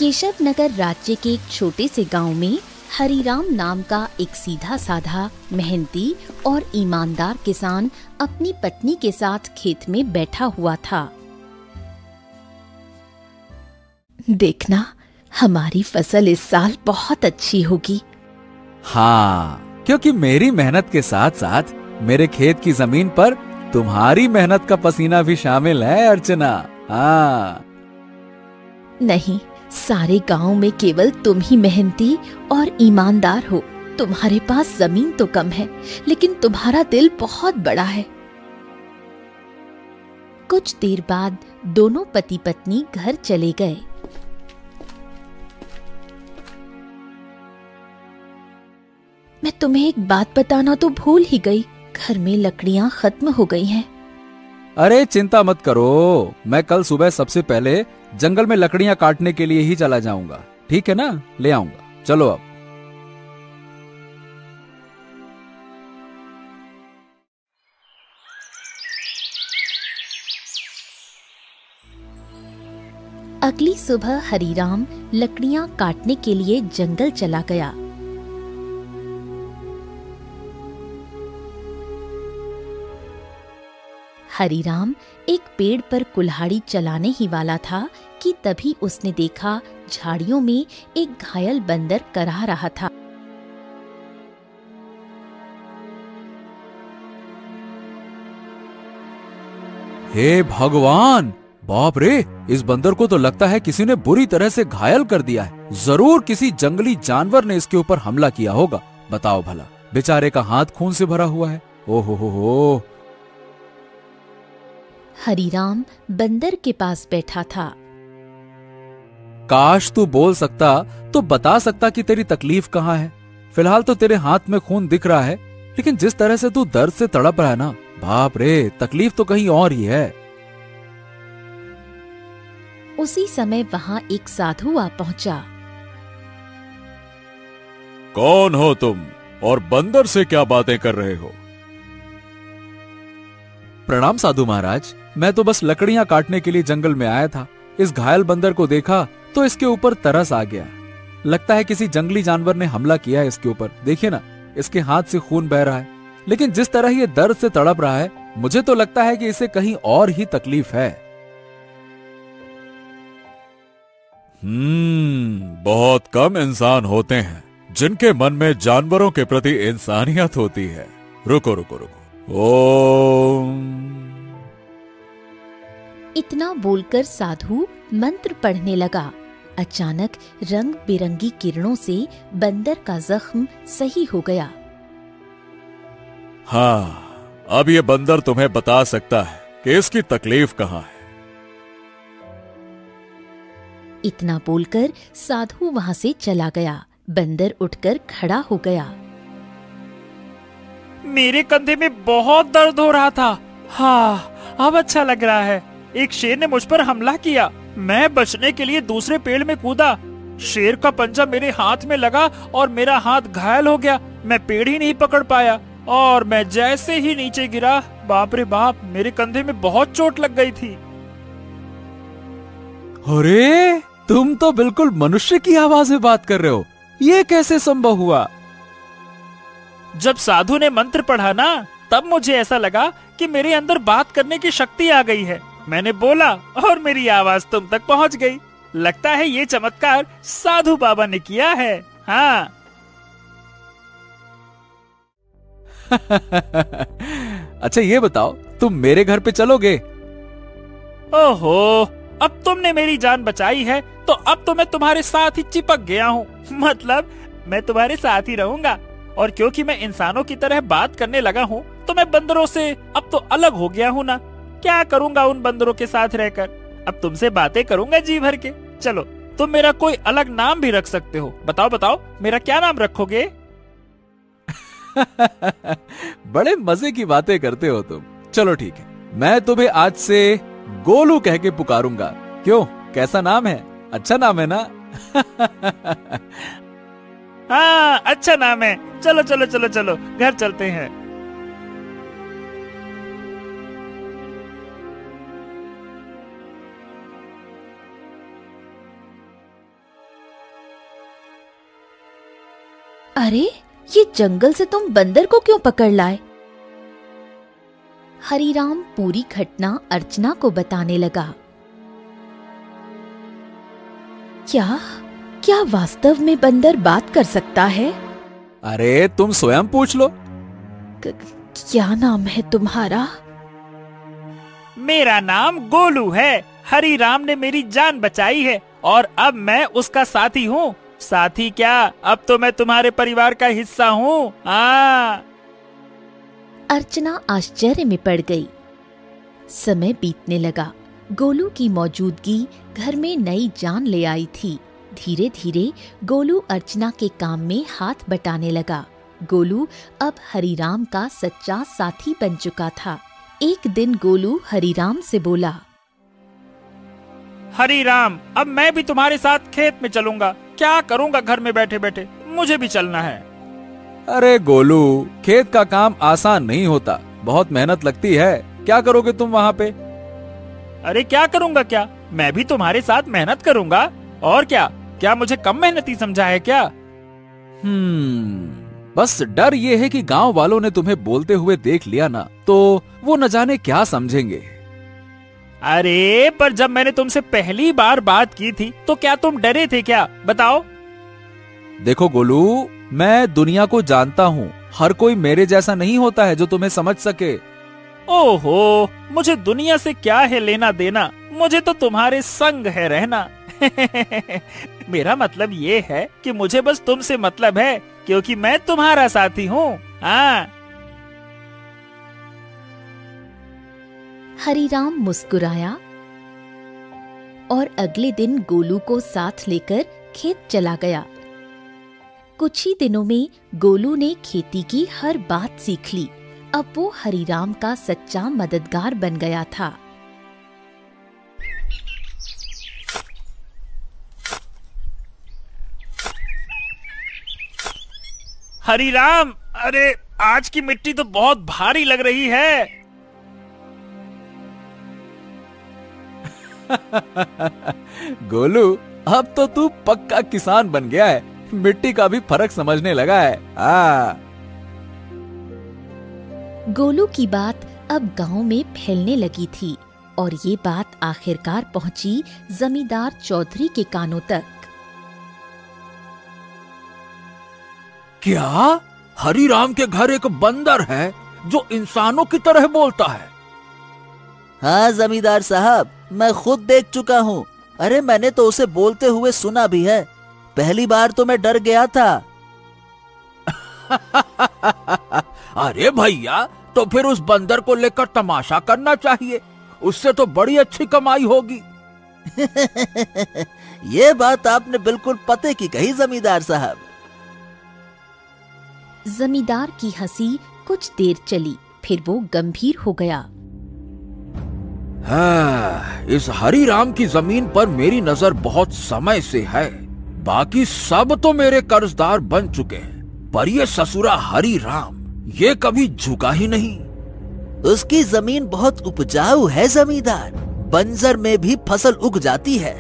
केशव नगर राज्य के एक छोटे से गांव में हरिराम नाम का एक सीधा साधा, मेहनती और ईमानदार किसान अपनी पत्नी के साथ खेत में बैठा हुआ था। देखना, हमारी फसल इस साल बहुत अच्छी होगी। हाँ, क्योंकि मेरी मेहनत के साथ साथ मेरे खेत की जमीन पर तुम्हारी मेहनत का पसीना भी शामिल है अर्चना। हाँ। नहीं, सारे गांव में केवल तुम ही मेहनती और ईमानदार हो। तुम्हारे पास जमीन तो कम है, लेकिन तुम्हारा दिल बहुत बड़ा है। कुछ देर बाद दोनों पति पत्नी घर चले गए। मैं तुम्हें एक बात बताना तो भूल ही गई, घर में लकड़ियां खत्म हो गई हैं। अरे चिंता मत करो, मैं कल सुबह सबसे पहले जंगल में लकड़ियां काटने के लिए ही चला जाऊंगा। ठीक है ना, ले आऊंगा। चलो अब। अगली सुबह हरिराम लकड़ियां काटने के लिए जंगल चला गया। हरिराम एक पेड़ पर कुल्हाड़ी चलाने ही वाला था कि तभी उसने देखा झाड़ियों में एक घायल बंदर कराह रहा था। हे भगवान, बाप रे, इस बंदर को तो लगता है किसी ने बुरी तरह से घायल कर दिया है। जरूर किसी जंगली जानवर ने इसके ऊपर हमला किया होगा। बताओ भला, बेचारे का हाथ खून से भरा हुआ है। ओहो हो। हरिराम बंदर के पास बैठा था। काश तू बोल सकता तो बता सकता कि तेरी तकलीफ कहाँ है। फिलहाल तो तेरे हाथ में खून दिख रहा है, लेकिन जिस तरह से तू दर्द से तड़प रहा है ना, बाप रे, तकलीफ तो कहीं और ही है। उसी समय वहां एक साधु आ पहुंचा। कौन हो तुम और बंदर से क्या बातें कर रहे हो? प्रणाम साधु महाराज, मैं तो बस लकड़ियां काटने के लिए जंगल में आया था। इस घायल बंदर को देखा तो इसके ऊपर तरस आ गया। लगता है किसी जंगली जानवर ने हमला किया है इसके ऊपर। देखिए ना, इसके हाथ से खून बह रहा है, लेकिन जिस तरह ये दर्द से तड़प रहा है, मुझे तो लगता है कि इसे कहीं और ही तकलीफ है। बहुत कम इंसान होते हैं जिनके मन में जानवरों के प्रति इंसानियत होती है। रुको रुको रुको। ओम। इतना बोलकर साधु मंत्र पढ़ने लगा। अचानक रंग बिरंगी किरणों से बंदर का जख्म सही हो गया। हाँ, अब ये बंदर तुम्हें बता सकता है कि इसकी तकलीफ कहाँ है। इतना बोलकर साधु वहां से चला गया। बंदर उठकर खड़ा हो गया। मेरे कंधे में बहुत दर्द हो रहा था। हाँ, अब अच्छा लग रहा है। एक शेर ने मुझ पर हमला किया। मैं बचने के लिए दूसरे पेड़ में कूदा। शेर का पंजा मेरे हाथ में लगा और मेरा हाथ घायल हो गया। मैं पेड़ ही नहीं पकड़ पाया और मैं जैसे ही नीचे गिरा, बाप रे बाप, मेरे कंधे में बहुत चोट लग गई थी। अरे, तुम तो बिल्कुल मनुष्य की आवाज में बात कर रहे हो। ये कैसे संभव हुआ? जब साधु ने मंत्र पढ़ा ना, तब मुझे ऐसा लगा कि मेरे अंदर बात करने की शक्ति आ गई है। मैंने बोला और मेरी आवाज तुम तक पहुंच गई। लगता है ये चमत्कार साधु बाबा ने किया है। हाँ। अच्छा ये बताओ, तुम मेरे घर पे चलोगे? ओहो, अब तुमने मेरी जान बचाई है तो अब तो मैं तुम्हारे साथ ही चिपक गया हूँ। मतलब मैं तुम्हारे साथ ही रहूंगा। और क्योंकि मैं इंसानों की तरह बात करने लगा हूँ, तो मैं बंदरों से अब तो अलग हो गया हूँ ना। क्या करूंगा उन बंदरों के साथ रहकर? अब तुमसे बातें करूंगा जी भर के। चलो, तुम मेरा कोई अलग नाम भी रख सकते हो। बताओ बताओ, मेरा क्या नाम रखोगे? बड़े मजे की बातें करते हो तुम। चलो ठीक है, मैं तुम्हें आज से गोलू कह के पुकारूंगा। क्यों, कैसा नाम है? अच्छा नाम है ना? हाँ, अच्छा नाम है। चलो चलो चलो चलो, घर चलते हैं। अरे, ये जंगल से तुम बंदर को क्यों पकड़ लाए? हरिराम पूरी घटना अर्चना को बताने लगा। क्या वास्तव में बंदर बात कर सकता है? अरे तुम स्वयं पूछ लो। क्या नाम है तुम्हारा? मेरा नाम गोलू है। हरिराम ने मेरी जान बचाई है और अब मैं उसका साथी हूँ। साथी क्या, अब तो मैं तुम्हारे परिवार का हिस्सा हूँ। अर्चना आश्चर्य में पड़ गई। समय बीतने लगा। गोलू की मौजूदगी घर में नई जान ले आई थी। धीरे धीरे गोलू अर्चना के काम में हाथ बटाने लगा। गोलू अब हरिराम का सच्चा साथी बन चुका था। एक दिन गोलू हरिराम से बोला, हरिराम, अब मैं भी तुम्हारे साथ खेत में चलूंगा। क्या करूंगा घर में बैठे बैठे, मुझे भी चलना है। अरे गोलू, खेत का काम आसान नहीं होता, बहुत मेहनत लगती है। क्या करोगे तुम वहाँ पे? अरे क्या करूंगा क्या, मैं भी तुम्हारे साथ मेहनत करूंगा। और क्या मुझे कम मेहनती समझा है क्या? बस डर ये है कि गांव वालों ने तुम्हें बोलते हुए देख लिया ना, तो वो न जाने क्या समझेंगे। अरे पर जब मैंने तुमसे पहली बार बात की थी तो क्या तुम डरे थे क्या, बताओ? देखो गोलू, मैं दुनिया को जानता हूँ। हर कोई मेरे जैसा नहीं होता है जो तुम्हें समझ सके। ओहो, मुझे दुनिया से क्या है लेना देना, मुझे तो तुम्हारे संग है रहना। मेरा मतलब ये है कि मुझे बस तुमसे मतलब है, क्योंकि मैं तुम्हारा साथी हूँ। हरिराम मुस्कुराया और अगले दिन गोलू को साथ लेकर खेत चला गया। कुछ ही दिनों में गोलू ने खेती की हर बात सीख ली। अब वो हरिराम का सच्चा मददगार बन गया था। हरिराम, अरे आज की मिट्टी तो बहुत भारी लग रही है। गोलू, अब तो तू पक्का किसान बन गया है। मिट्टी का भी फर्क समझने लगा है। गोलू की बात अब गांव में फैलने लगी थी और ये बात आखिरकार पहुंची जमींदार चौधरी के कानों तक। क्या हरिराम के घर एक बंदर है जो इंसानों की तरह बोलता है? हाँ जमींदार साहब, मैं खुद देख चुका हूँ। अरे मैंने तो उसे बोलते हुए सुना भी है। पहली बार तो मैं डर गया था। अरे भैया, तो फिर उस बंदर को लेकर तमाशा करना चाहिए, उससे तो बड़ी अच्छी कमाई होगी। ये बात आपने बिल्कुल पते की कही जमींदार साहब। जमींदार की हंसी कुछ देर चली, फिर वो गंभीर हो गया। इस हरिराम की जमीन पर मेरी नजर बहुत समय से है। बाकी सब तो मेरे कर्जदार बन चुके हैं, पर ये ससुरा हरिराम ये कभी झुका ही नहीं। उसकी जमीन बहुत उपजाऊ है जमींदार, बंजर में भी फसल उग जाती है।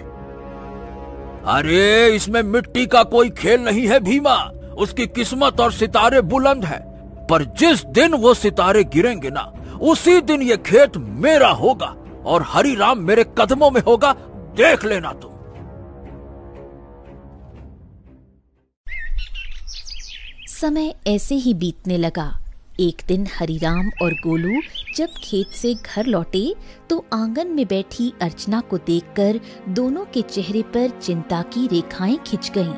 अरे इसमें मिट्टी का कोई खेल नहीं है भीमा। उसकी किस्मत और सितारे बुलंद है, पर जिस दिन वो सितारे गिरेंगे ना, उसी दिन ये खेत मेरा होगा और हरिराम मेरे कदमों में होगा, देख लेना तुम। समय ऐसे ही बीतने लगा। एक दिन हरिराम और गोलू जब खेत से घर लौटे तो आंगन में बैठी अर्चना को देखकर दोनों के चेहरे पर चिंता की रेखाएं खिंच गईं।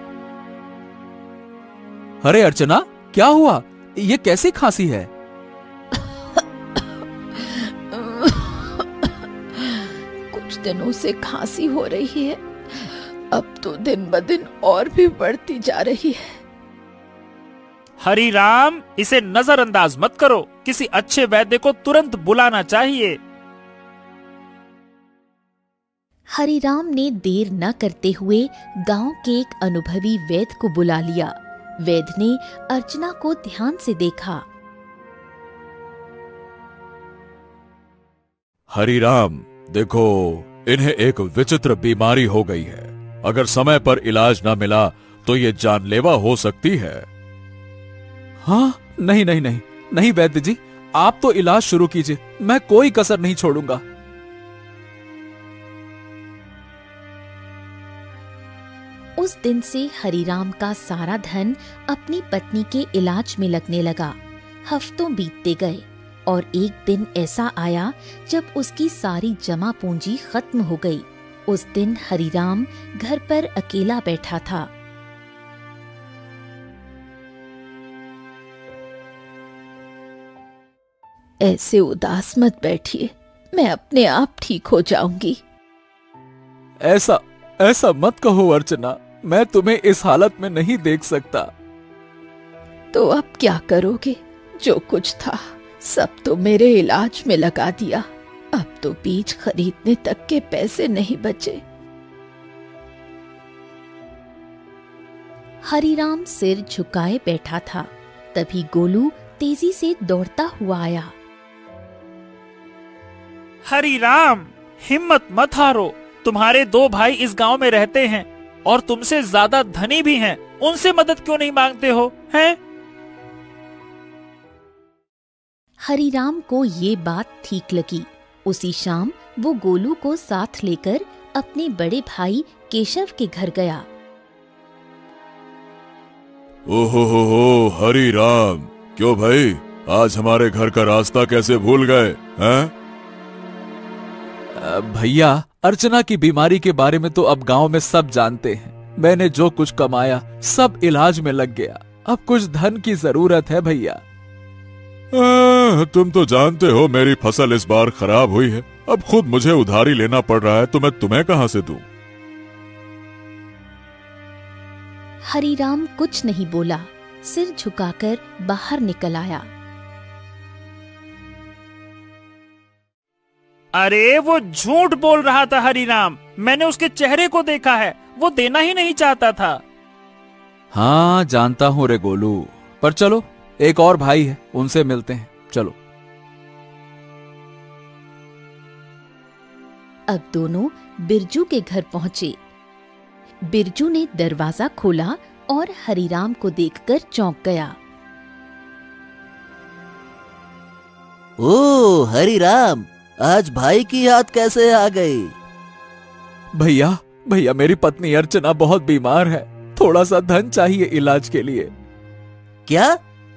अरे अर्चना, क्या हुआ? ये कैसी खांसी है? कुछ दिनों से खांसी हो रही है, अब तो दिन ब दिन और भी बढ़ती जा रही है। हरिराम, इसे नजरअंदाज मत करो, किसी अच्छे वैद्य को तुरंत बुलाना चाहिए। हरिराम ने देर न करते हुए गांव के एक अनुभवी वैद्य को बुला लिया। वैद्य ने अर्चना को ध्यान से देखा। हरिराम, देखो, इन्हें एक विचित्र बीमारी हो गई है। अगर समय पर इलाज न मिला तो ये जानलेवा हो सकती है। हाँ, नहीं नहीं नहीं नहीं वैद्य जी, आप तो इलाज शुरू कीजिए, मैं कोई कसर नहीं छोड़ूंगा। उस दिन से हरिराम का सारा धन अपनी पत्नी के इलाज में लगने लगा। हफ्तों बीतते गए और एक दिन ऐसा आया जब उसकी सारी जमा पूंजी खत्म हो गई। उस दिन हरिराम घर पर अकेला बैठा था। ऐसे उदास मत बैठिए, मैं अपने आप ठीक हो जाऊंगी। ऐसा ऐसा मत कहो अर्चना, मैं तुम्हें इस हालत में नहीं देख सकता। तो अब क्या करोगे? जो कुछ था सब तो मेरे इलाज में लगा दिया। अब तो बीज खरीदने तक के पैसे नहीं बचे। हरिराम सिर झुकाए बैठा था। तभी गोलू तेजी से दौड़ता हुआ आया। हरिराम, हिम्मत मत हारो। तुम्हारे 2 भाई इस गांव में रहते हैं और तुमसे ज्यादा धनी भी हैं। उनसे मदद क्यों नहीं मांगते हो, हैं? हरिराम को ये बात ठीक लगी। उसी शाम वो गोलू को साथ लेकर अपने बड़े भाई केशव के घर गया। ओहो हरिराम, क्यों भाई, आज हमारे घर का रास्ता कैसे भूल गए हैं? भैया, अर्चना की बीमारी के बारे में तो अब गांव में सब जानते हैं। मैंने जो कुछ कमाया सब इलाज में लग गया। अब कुछ धन की जरूरत है भैया। तुम तो जानते हो मेरी फसल इस बार खराब हुई है। अब खुद मुझे उधारी लेना पड़ रहा है, तो मैं तुम्हें कहां से दूं? हरिराम कुछ नहीं बोला, सिर झुकाकर बाहर निकल आया। अरे वो झूठ बोल रहा था हरिराम, मैंने उसके चेहरे को देखा है, वो देना ही नहीं चाहता था। हाँ जानता हूँ रे गोलू, पर चलो एक और भाई है, उनसे मिलते हैं, चलो। अब दोनों बिरजू के घर पहुंचे। बिरजू ने दरवाजा खोला और हरिराम को देखकर चौंक गया। ओ हरिराम, आज भाई की याद कैसे आ गई? भैया भैया, मेरी पत्नी अर्चना बहुत बीमार है, थोड़ा सा धन चाहिए इलाज के लिए। क्या?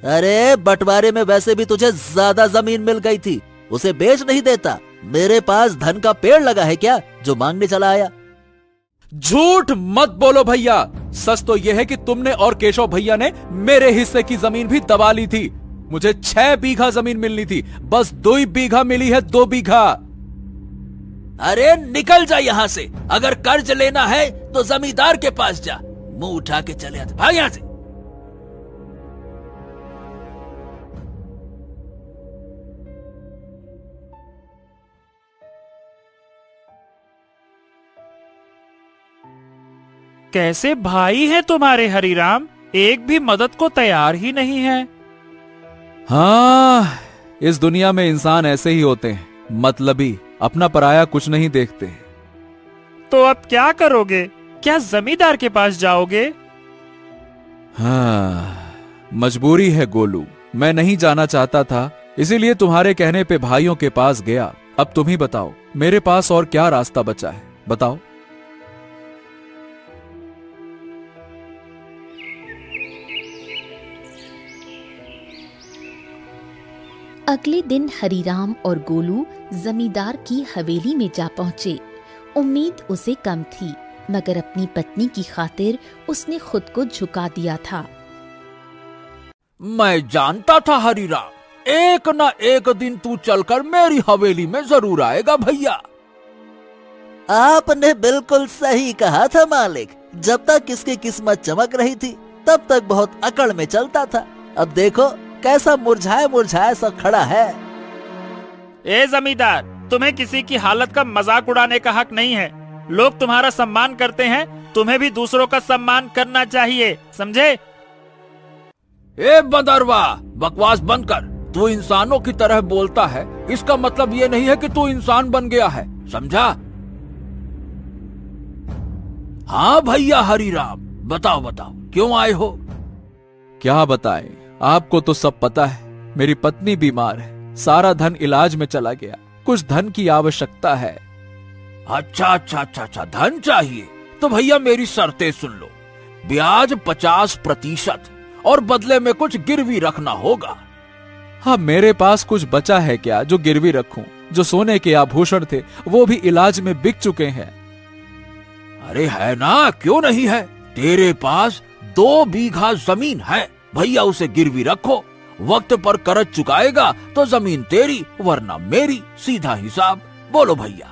अरे बंटवारे में वैसे भी तुझे ज्यादा जमीन मिल गई थी, उसे बेच नहीं देता? मेरे पास धन का पेड़ लगा है क्या जो मांगने चला आया? झूठ मत बोलो भैया, सच तो यह है कि तुमने और केशव भैया ने मेरे हिस्से की जमीन भी दबा ली थी। मुझे 6 बीघा जमीन मिलनी थी, बस 2 बीघा मिली है, 2 बीघा। अरे निकल जा यहाँ से, अगर कर्ज लेना है तो जमींदार के पास जा, मुंह उठा के चले आते, भाग यहाँ से। कैसे भाई हैं तुम्हारे हरिराम, एक भी मदद को तैयार ही नहीं है। हाँ, इस दुनिया में इंसान ऐसे ही होते हैं, मतलबी, अपना पराया कुछ नहीं देखते। तो अब क्या करोगे? क्या जमींदार के पास जाओगे? हाँ, मजबूरी है गोलू, मैं नहीं जाना चाहता था, इसीलिए तुम्हारे कहने पे भाइयों के पास गया। अब तुम ही बताओ, मेरे पास और क्या रास्ता बचा है, बताओ। अगले दिन हरिराम और गोलू जमींदार की हवेली में जा पहुंचे। उम्मीद उसे कम थी, मगर अपनी पत्नी की खातिर उसने खुद को झुका दिया था। मैं जानता था हरिराम, एक न एक दिन तू चलकर मेरी हवेली में जरूर आएगा भैया। आपने बिल्कुल सही कहा था मालिक, जब तक इसकी किस्मत चमक रही थी तब तक बहुत अकड़ में चलता था। अब देखो कैसा मुरझाया मुरझाया सा खड़ा है। ए जमींदार, तुम्हें किसी की हालत का मजाक उड़ाने का हक नहीं है। लोग तुम्हारा सम्मान करते हैं, तुम्हें भी दूसरों का सम्मान करना चाहिए, समझे? ए बदरवा, बकवास बंद कर। तू इंसानों की तरह बोलता है, इसका मतलब ये नहीं है कि तू इंसान बन गया है, समझा? हाँ भैया हरिराम, बताओ बताओ क्यों आए हो? क्या बताएं, आपको तो सब पता है, मेरी पत्नी बीमार है, सारा धन इलाज में चला गया, कुछ धन की आवश्यकता है। अच्छा, धन चाहिए तो भैया मेरी शर्तें सुन लो। ब्याज 50% और बदले में कुछ गिरवी रखना होगा। हाँ, मेरे पास कुछ बचा है क्या जो गिरवी रखूं? जो सोने के आभूषण थे वो भी इलाज में बिक चुके हैं। अरे है ना, क्यों नहीं है? तेरे पास 2 बीघा जमीन है, भैया उसे गिरवी रखो। वक्त पर कर्ज चुकाएगा तो जमीन तेरी वरना मेरी, सीधा हिसाब। बोलो भैया।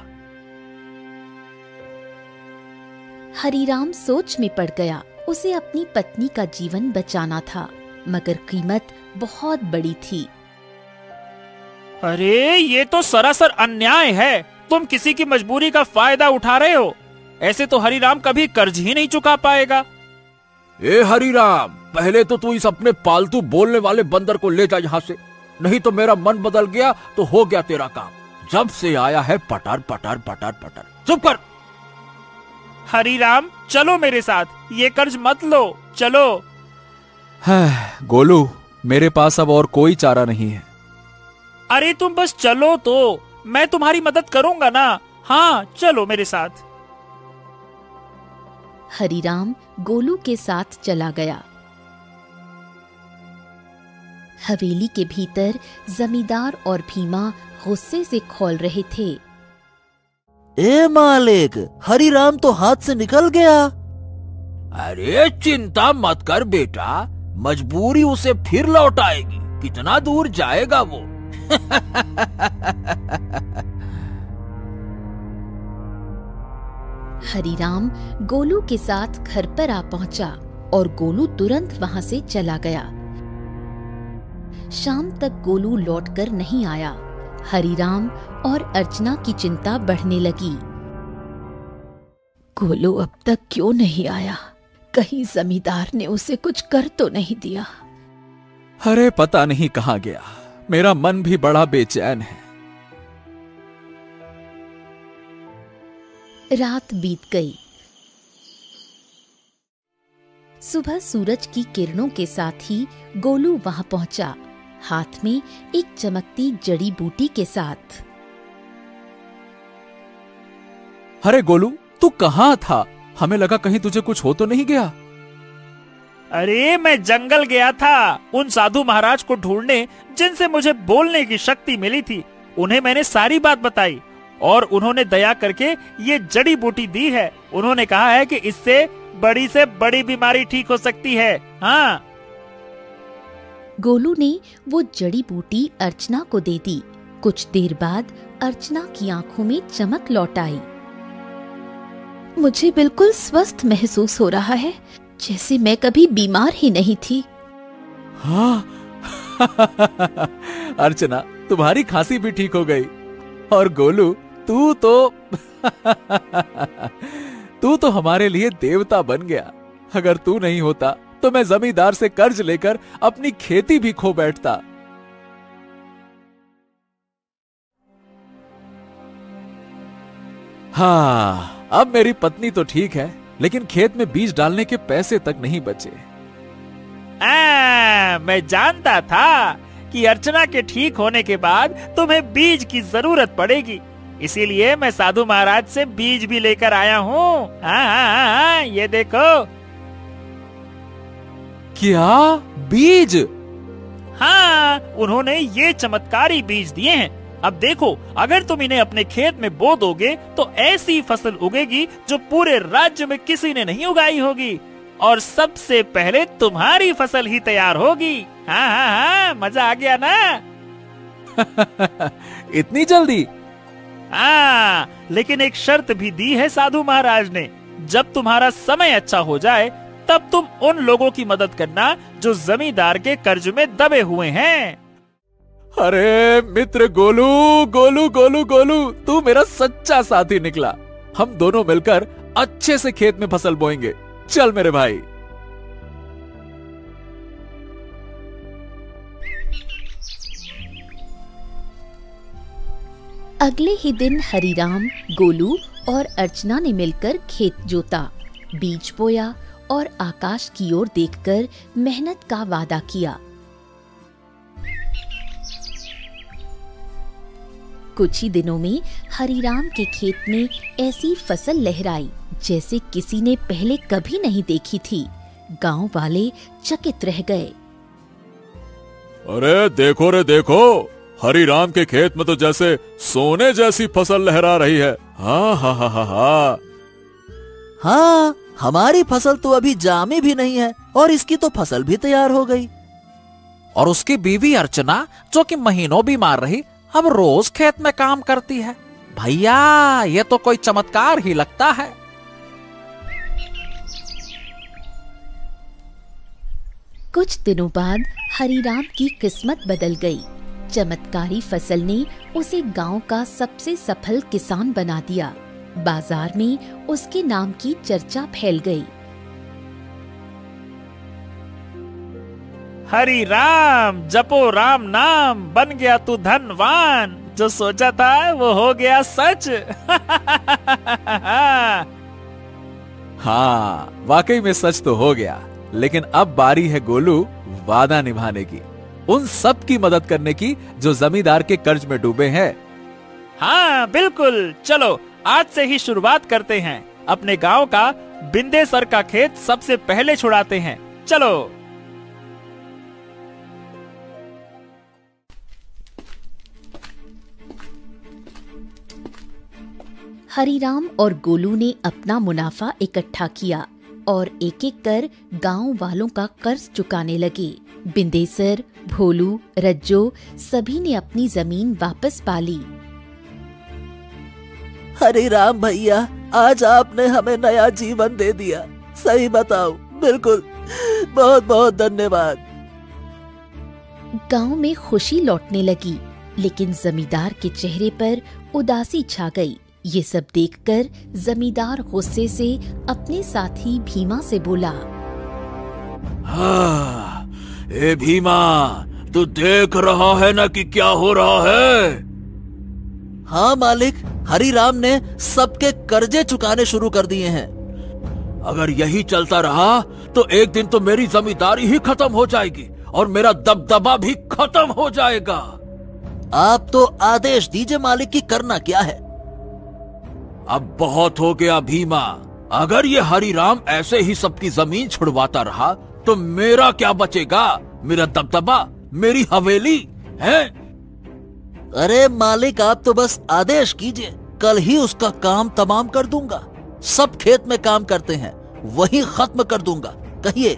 हरीराम सोच में पड़ गया। उसे अपनी पत्नी का जीवन बचाना था, मगर कीमत बहुत बड़ी थी। अरे ये तो सरासर अन्याय है। तुम किसी की मजबूरी का फायदा उठा रहे हो। ऐसे तो हरीराम कभी कर्ज ही नहीं चुका पाएगा। ए हरीराम, पहले तो तू इस अपने पालतू बोलने वाले बंदर को ले जा यहाँ से, नहीं तो मेरा मन बदल गया तो हो गया तेरा काम। जब से आया है पटर पटर पटर पटर। चुप कर। हरीराम चलो मेरे साथ, ये कर्ज मत लो, चलो। गोलू, मेरे पास अब और कोई चारा नहीं है। अरे तुम बस चलो तो, मैं तुम्हारी मदद करूंगा ना। हाँ चलो मेरे साथ। हरीराम गोलू के साथ चला गया। हवेली के भीतर जमींदार और भीमा गुस्से से खौल रहे थे। ए मालिक, हरीराम तो हाथ से निकल गया। अरे चिंता मत कर बेटा, मजबूरी उसे फिर लौट आएगी। कितना दूर जाएगा वो? हरीराम गोलू के साथ घर पर आ पहुंचा और गोलू तुरंत वहां से चला गया। शाम तक गोलू लौटकर नहीं आया। हरीराम और अर्चना की चिंता बढ़ने लगी। गोलू अब तक क्यों नहीं आया? कहीं जमींदार ने उसे कुछ कर तो नहीं दिया? अरे पता नहीं कहां गया। मेरा मन भी बड़ा बेचैन है। रात बीत गई। सुबह सूरज की किरणों के साथ ही गोलू वहां पहुंचा, हाथ में एक चमकती जड़ी बूटी के साथ। अरे गोलू, तू कहां था? हमें लगा कहीं तुझे कुछ हो तो नहीं गया। अरे मैं जंगल गया था उन साधु महाराज को ढूंढने जिनसे मुझे बोलने की शक्ति मिली थी। उन्हें मैंने सारी बात बताई और उन्होंने दया करके ये जड़ी बूटी दी है। उन्होंने कहा है कि इससे से बड़ी बीमारी ठीक हो सकती है। हाँ। गोलू ने वो जड़ी बूटी अर्चना को दे दी। कुछ देर बाद अर्चना की आंखों में चमक लौट आई। मुझे बिल्कुल स्वस्थ महसूस हो रहा है, जैसे मैं कभी बीमार ही नहीं थी। हाँ। अर्चना, तुम्हारी खांसी भी ठीक हो गई। और गोलू, तू तो हमारे लिए देवता बन गया। अगर तू नहीं होता तो मैं जमींदार से कर्ज लेकर अपनी खेती भी खो बैठता। हाँ, अब मेरी पत्नी तो ठीक है, लेकिन खेत में बीज डालने के पैसे तक नहीं बचे। मैं जानता था कि अर्चना के ठीक होने के बाद तुम्हें बीज की जरूरत पड़ेगी, इसीलिए मैं साधु महाराज से बीज भी लेकर आया हूँ। हाँ, ये देखो। क्या बीज? हाँ, उन्होंने ये चमत्कारी बीज दिए हैं। अब देखो, अगर तुम इन्हें अपने खेत में बो दोगे तो ऐसी फसल उगेगी जो पूरे राज्य में किसी ने नहीं उगाई होगी, और सबसे पहले तुम्हारी फसल ही तैयार होगी। हाँ, मजा आ गया ना? इतनी जल्दी? हाँ, लेकिन एक शर्त भी दी है साधु महाराज ने। जब तुम्हारा समय अच्छा हो जाए तब तुम उन लोगों की मदद करना जो जमींदार के कर्ज में दबे हुए हैं। अरे मित्र गोलू, गोलू गोलू गोलू, तू मेरा सच्चा साथी निकला। हम दोनों मिलकर अच्छे से खेत में फसल बोएंगे। चल मेरे भाई। अगले ही दिन हरीराम, गोलू और अर्चना ने मिलकर खेत जोता, बीज बोया और आकाश की ओर देखकर मेहनत का वादा किया। कुछ ही दिनों में हरिराम के खेत में ऐसी फसल लहराई जैसे किसी ने पहले कभी नहीं देखी थी। गांव वाले चकित रह गए। अरे देखो रे देखो, हरिराम के खेत में तो जैसे सोने जैसी फसल लहरा रही है। हाँ हाँ हाँ हाँ हाँ। हाँ, हमारी फसल तो अभी जामी भी नहीं है और इसकी तो फसल भी तैयार हो गई। और उसकी बीवी अर्चना, जो कि महीनों बीमार रही, अब रोज खेत में काम करती है। भैया, ये तो कोई चमत्कार ही लगता है। कुछ दिनों बाद हरिराम की किस्मत बदल गई। चमत्कारी फसल ने उसे गांव का सबसे सफल किसान बना दिया। बाजार में उसके नाम की चर्चा फैल गई। हरि राम, जपो राम नाम, बन गया तू धनवान। जो सोचा था वो हो गया सच। हाँ, वाकई में सच तो हो गया। लेकिन अब बारी है गोलू वादा निभाने की, उन सब की मदद करने की जो जमींदार के कर्ज में डूबे हैं। हाँ बिल्कुल, चलो आज से ही शुरुआत करते हैं। अपने गांव का बिंदेसर का खेत सबसे पहले छुड़ाते हैं। चलो। हरिराम और गोलू ने अपना मुनाफा इकट्ठा किया और एक एक कर गांव वालों का कर्ज चुकाने लगे। बिंदेसर, भोलू, रज्जो सभी ने अपनी जमीन वापस पा ली। हरिराम भैया, आज आपने हमें नया जीवन दे दिया। सही बताओ, बिल्कुल, बहुत बहुत धन्यवाद। गांव में खुशी लौटने लगी, लेकिन जमींदार के चेहरे पर उदासी छा गई। ये सब देखकर जमींदार गुस्से से अपने साथी भीमा से बोला, हाँ, ए भीमा, तू देख रहा है ना कि क्या हो रहा है? हाँ मालिक, हरिराम ने सबके कर्जे चुकाने शुरू कर दिए हैं। अगर यही चलता रहा तो एक दिन तो मेरी जमींदारी ही खत्म हो जाएगी और मेरा दबदबा भी खत्म हो जाएगा। आप तो आदेश दीजिए मालिक की करना क्या है। अब बहुत हो गया भीमा। अगर ये हरिराम ऐसे ही सबकी जमीन छुड़वाता रहा तो मेरा क्या बचेगा? मेरा दबदबा, मेरी हवेली है। अरे मालिक, आप तो बस आदेश कीजिए, कल ही उसका काम तमाम कर दूंगा। सब खेत में काम करते हैं, वही खत्म कर दूंगा। कहिए।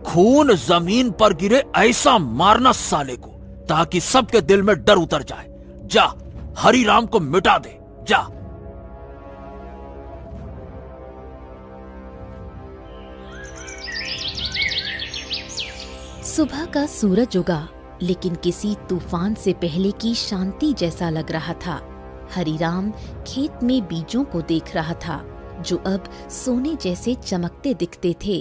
खून जमीन पर गिरे ऐसा मारना साले को, ताकि सबके दिल में डर उतर जाए। जा, हरिराम को मिटा दे, जा। सुबह का सूरज उगा, लेकिन किसी तूफान से पहले की शांति जैसा लग रहा था। हरिराम खेत में बीजों को देख रहा था, जो अब सोने जैसे चमकते दिखते थे।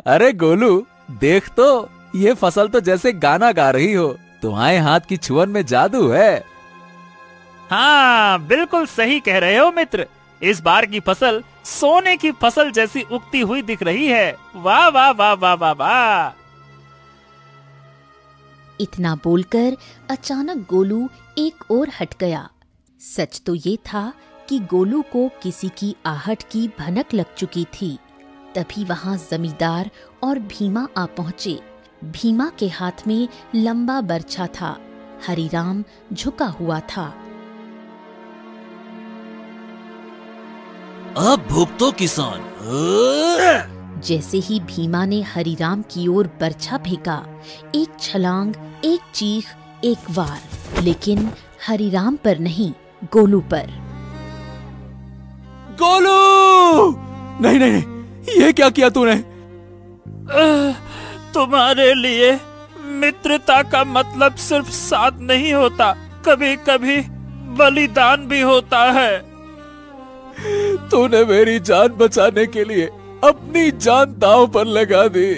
अरे गोलू, देख तो, ये फसल तो जैसे गाना गा रही हो। तुम्हारे हाथ की छुअन में जादू है। हाँ बिल्कुल सही कह रहे हो मित्र। इस बार की फसल सोने की फसल जैसी उगती हुई दिख रही है। वाह वाह वाह वाह वाह वाह। इतना बोलकर अचानक गोलू एक ओर हट गया। सच तो ये था कि गोलू को किसी की आहट की भनक लग चुकी थी। तभी वहां जमींदार और भीमा आ पहुंचे। भीमा के हाथ में लंबा बर्छा था। हरिराम झुका हुआ था। अब भुगतो किसान। जैसे ही भीमा ने हरिराम की ओर बर्छा फेंका, एक छलांग, एक चीख, एक वार, लेकिन हरिराम पर नहीं, गोलू पर। गोलू! नहीं नहीं नहीं, ये क्या किया तूने? तुम्हारे लिए मित्रता का मतलब सिर्फ साथ नहीं होता, कभी कभी बलिदान भी होता है। तूने मेरी जान बचाने के लिए अपनी जान दांव पर लगा दी।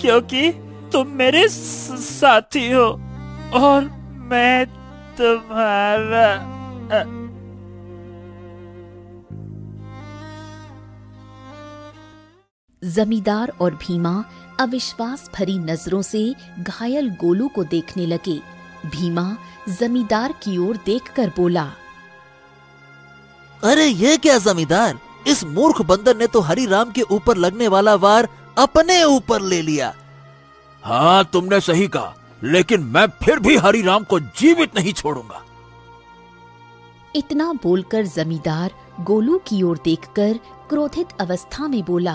क्योंकि तुम मेरे साथी हो और मैं तुम्हारा। जमींदार और भीमा अविश्वास भरी नजरों से घायल गोलू को देखने लगे। भीमा जमींदार की ओर देखकर बोला, अरे ये क्या जमींदार, इस मूर्ख बंदर ने तो हरिराम के ऊपर लगने वाला वार अपने ऊपर ले लिया। हाँ, तुमने सही कहा, लेकिन मैं फिर भी हरिराम को जीवित नहीं छोड़ूंगा। इतना बोलकर जमींदार गोलू की ओर देखकर क्रोधित अवस्था में बोला,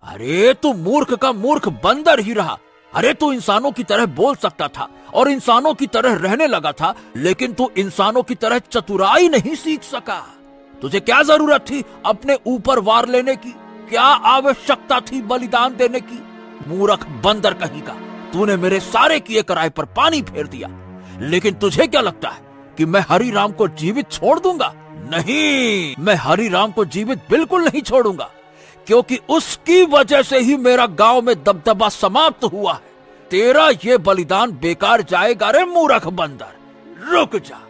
अरे तू मूर्ख का मूर्ख बंदर ही रहा। अरे तू इंसानों की तरह बोल सकता था और इंसानों की तरह रहने लगा था, लेकिन तू इंसानों की तरह चतुराई नहीं सीख सका। तुझे क्या जरूरत थी अपने ऊपर वार लेने की? क्या आवश्यकता थी बलिदान देने की? मूर्ख बंदर कहीं का, तूने मेरे सारे किए कराए पर पानी फेर दिया। लेकिन तुझे क्या लगता है कि मैं हरिराम को जीवित छोड़ दूंगा? नहीं, मैं हरिराम को जीवित बिल्कुल नहीं छोड़ूंगा, क्योंकि उसकी वजह से ही मेरा गांव में दबदबा समाप्त हुआ है। तेरा ये बलिदान बेकार जाएगा रे मूर्ख बंदर, रुक जा।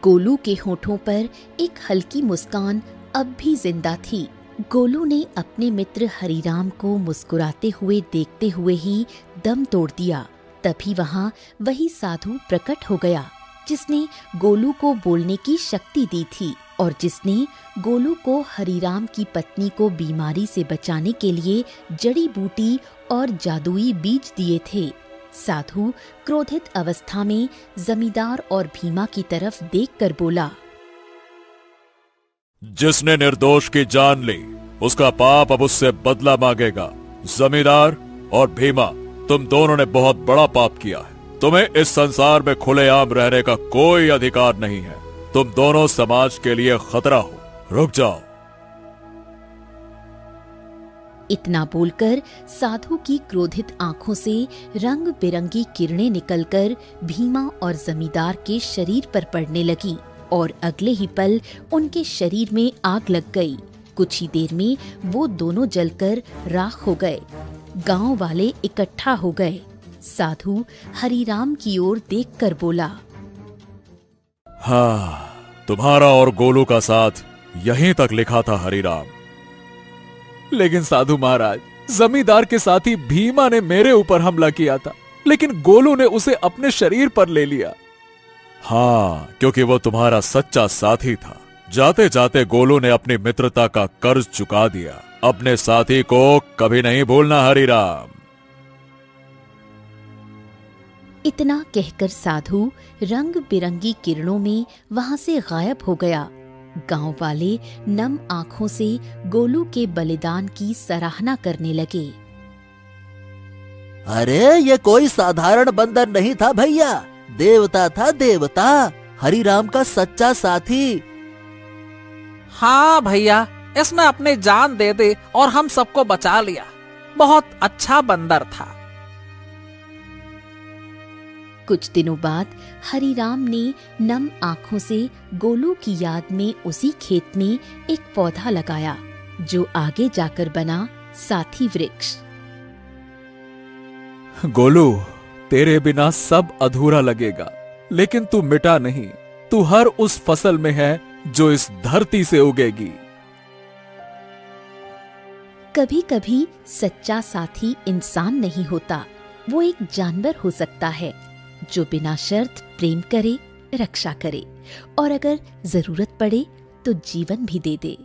गोलू के होठों पर एक हल्की मुस्कान अब भी जिंदा थी। गोलू ने अपने मित्र हरिराम को मुस्कुराते हुए देखते हुए ही दम तोड़ दिया। तभी वहां वही साधु प्रकट हो गया जिसने गोलू को बोलने की शक्ति दी थी और जिसने गोलू को हरिराम की पत्नी को बीमारी से बचाने के लिए जड़ी बूटी और जादुई बीज दिए थे। साधु क्रोधित अवस्था में जमींदार और भीमा की तरफ देखकर बोला, जिसने निर्दोष की जान ली उसका पाप अब उससे बदला मांगेगा। जमींदार और भीमा, तुम दोनों ने बहुत बड़ा पाप किया है। तुम्हें इस संसार में खुलेआम रहने का कोई अधिकार नहीं है। तुम दोनों समाज के लिए खतरा हो। रुक जाओ। इतना बोलकर साधु की क्रोधित आंखों से रंग बिरंगी किरणें निकलकर भीमा और जमींदार के शरीर पर पड़ने लगी और अगले ही पल उनके शरीर में आग लग गई। कुछ ही देर में वो दोनों जलकर राख हो गए। गांव वाले इकट्ठा हो गए। साधु हरिराम की ओर देखकर बोला, हाँ, तुम्हारा और गोलू का साथ यहीं तक लिखा था हरिराम। लेकिन साधु महाराज, जमींदार के साथी भीमा ने मेरे ऊपर हमला किया था, लेकिन गोलू ने उसे अपने शरीर पर ले लिया। हाँ, क्योंकि वो तुम्हारा सच्चा साथी था। जाते जाते गोलू ने अपनी मित्रता का कर्ज चुका दिया। अपने साथी को कभी नहीं भूलना हरिराम। इतना कहकर साधु रंग बिरंगी किरणों में वहां से गायब हो गया। गांव वाले नम आंखों से गोलू के बलिदान की सराहना करने लगे। अरे ये कोई साधारण बंदर नहीं था भैया, देवता था, देवता, हरिराम का सच्चा साथी। हाँ भैया, इसने अपनी जान दे दी और हम सबको बचा लिया। बहुत अच्छा बंदर था। कुछ दिनों बाद हरिराम ने नम आंखों से गोलू की याद में उसी खेत में एक पौधा लगाया जो आगे जाकर बना साथी वृक्ष। गोलू, तेरे बिना सब अधूरा लगेगा, लेकिन तू मिटा नहीं। तू हर उस फसल में है जो इस धरती से उगेगी। कभी कभी सच्चा साथी इंसान नहीं होता, वो एक जानवर हो सकता है जो बिना शर्त प्रेम करे, रक्षा करे और अगर जरूरत पड़े तो जीवन भी दे दे।